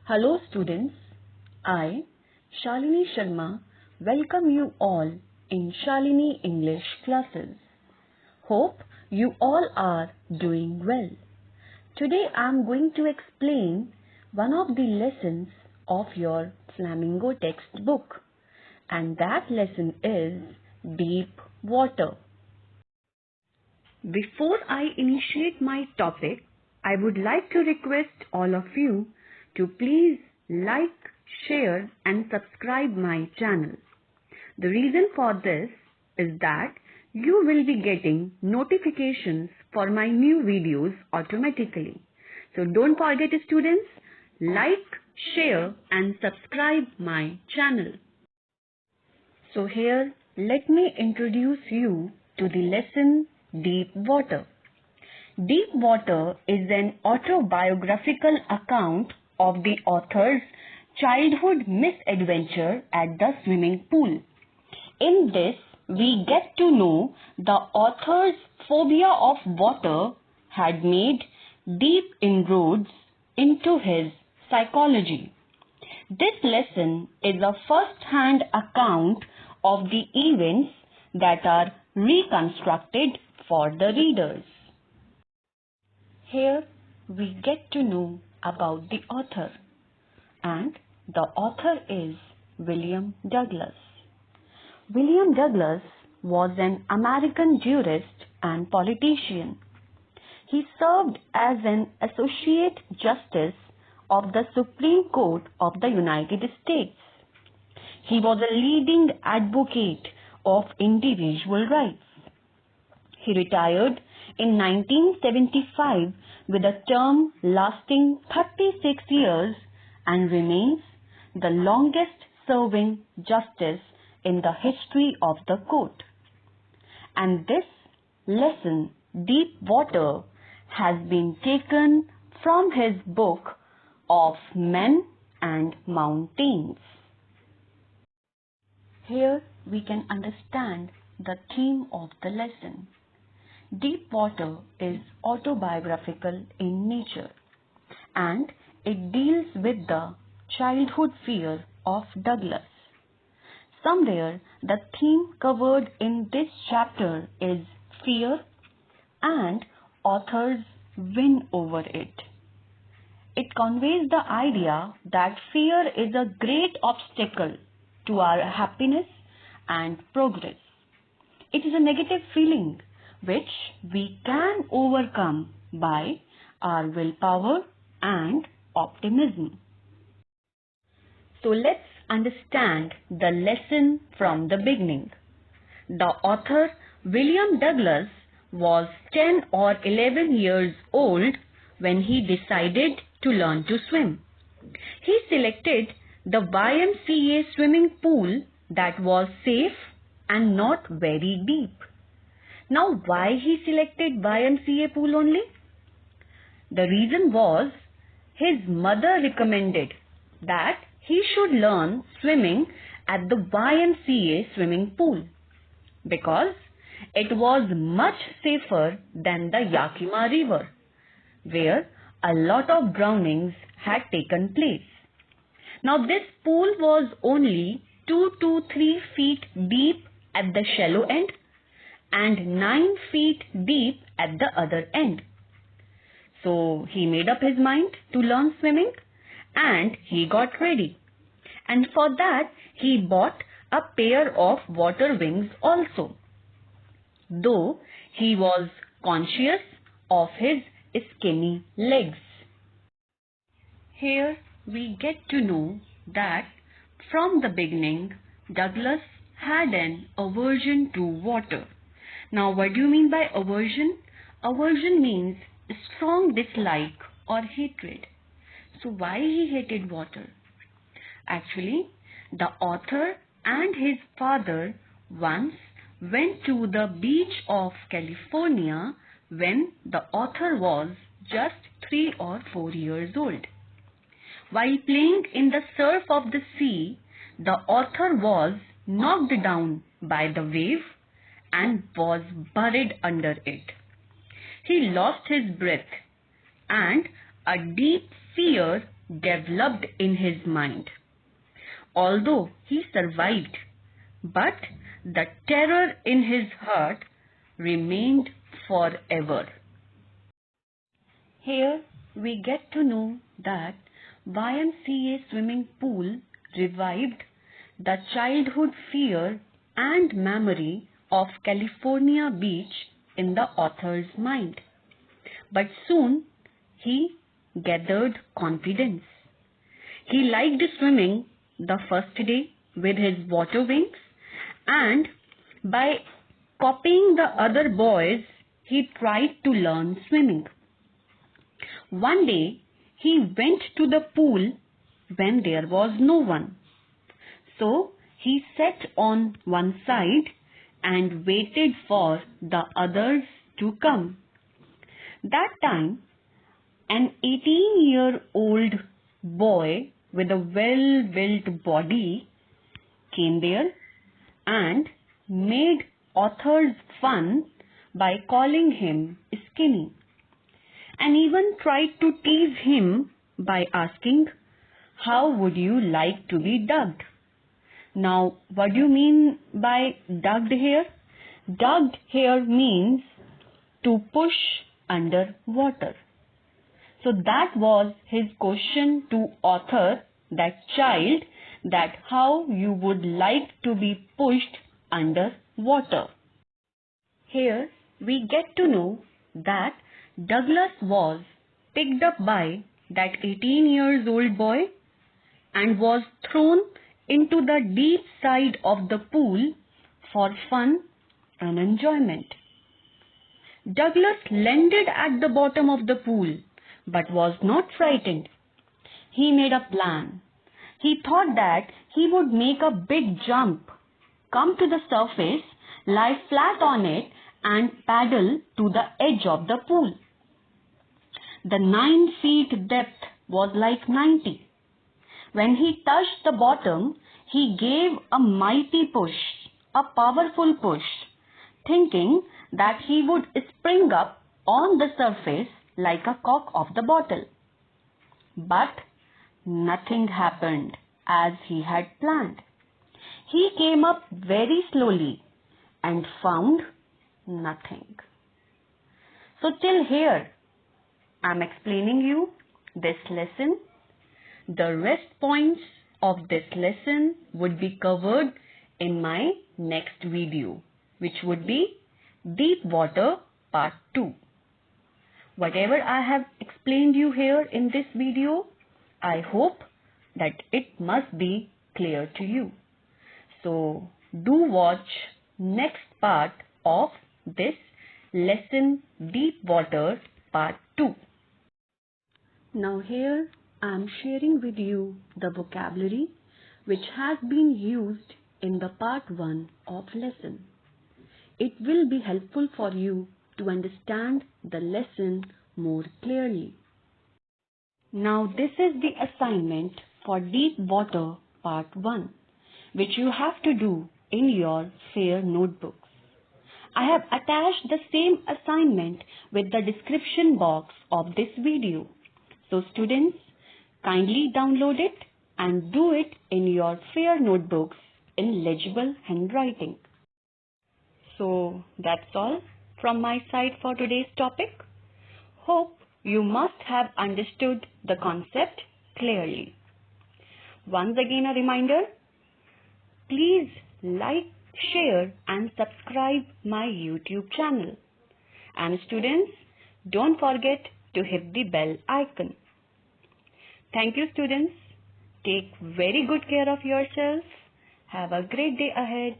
Hello students, I, Shalini Sharma, welcome you all in Shalini English classes. Hope you all are doing well. Today I am going to explain one of the lessons of your Flamingo textbook, and that lesson is deep water. Before I initiate my topic, I would like to request all of you to please like, share and subscribe my channel. The reason for this is that you will be getting notifications for my new videos automatically. So don't forget students, like, share and subscribe my channel. So here let me introduce you to the lesson Deep Water. Deep Water is an autobiographical account of the author's childhood misadventure at the swimming pool. In this, we get to know the author's phobia of water had made deep inroads into his psychology. This lesson is a first-hand account of the events that are reconstructed for the readers. Here we get to know about the author, and the author is William Douglas. William Douglas was an American jurist and politician. He served as an Associate Justice of the Supreme Court of the United States. He was a leading advocate of individual rights. He retired in 1975 with a term lasting 36 years and remains the longest serving justice in the history of the court. And this lesson, Deep Water, has been taken from his book of Men and Mountains. Here we can understand the theme of the lesson. Deep Water is autobiographical in nature, and it deals with the childhood fear of Douglas. Somewhere the theme covered in this chapter is fear and author's win over it. It conveys the idea that fear is a great obstacle to our happiness and progress. It is a negative feeling which we can overcome by our willpower and optimism. So let's understand the lesson from the beginning. The author William Douglas was 10 or 11 years old when he decided to learn to swim. He selected the Y.M.C.A. swimming pool that was safe and not very deep. Now, why he selected Y.M.C.A. pool only? The reason was his mother recommended that he should learn swimming at the Y.M.C.A. swimming pool because it was much safer than the Yakima River, where a lot of drownings had taken place. Now, this pool was only 2 to 3 feet deep at the shallow end and 9 feet deep at the other end. So he made up his mind to learn swimming and he got ready. And for that he bought a pair of water wings also, though he was conscious of his skinny legs. Here we get to know that from the beginning Douglas had an aversion to water. Now, what do you mean by aversion? Aversion means strong dislike or hatred. So why he hated water? Actually, the author and his father once went to the beach of California when the author was just 3 or 4 years old. While playing in the surf of the sea, the author was knocked down by the wave and was buried under it. He lost his breath and a deep fear developed in his mind. Although he survived, but the terror in his heart remained forever. Here we get to know that Y.M.C.A. swimming pool revived the childhood fear and memory of California beach in the author's mind. But soon he gathered confidence. He liked swimming the first day with his water wings, and by copying the other boys, he tried to learn swimming. One day he went to the pool when there was no one. So he sat on one side and waited for the others to come. That time, an 18-year-old boy with a well-built body came there and made authors fun by calling him skinny, and even tried to tease him by asking, "How would you like to be dubbed?" Now, what do you mean by dubbed here? Dubbed here means to push under water. So that was his question to author, that child, that how you would like to be pushed under water. Here we get to know that Douglas was picked up by that 18-year-old boy and was thrown into the deep side of the pool for fun and enjoyment. Douglas landed at the bottom of the pool but was not frightened. He made a plan. He thought that he would make a big jump, come to the surface, lie flat on it, and paddle to the edge of the pool. The 9 feet depth was like 90. When he touched the bottom, he gave a mighty push, a powerful push, thinking that he would spring up on the surface like a cork of the bottle. But nothing happened as he had planned. He came up very slowly and found nothing. So till here, I am explaining you this lesson. The rest points of this lesson would be covered in my next video, which would be Deep Water Part 2. Whatever I have explained you here in this video, I hope that it must be clear to you. So do watch next part of this lesson Deep Water Part 2. Now here I am sharing with you the vocabulary which has been used in the Part 1 of lesson. It will be helpful for you to understand the lesson more clearly. Now this is the assignment for Deep Water Part 1, which you have to do in your fair notebooks. I have attached the same assignment with the description box of this video. So students, kindly download it and do it in your fair notebooks in legible handwriting. So that's all from my side for today's topic. Hope you must have understood the concept clearly. Once again a reminder, please like, share and subscribe my YouTube channel. And students, don't forget to hit the bell icon. Thank you students. Take very good care of yourselves. Have a great day ahead.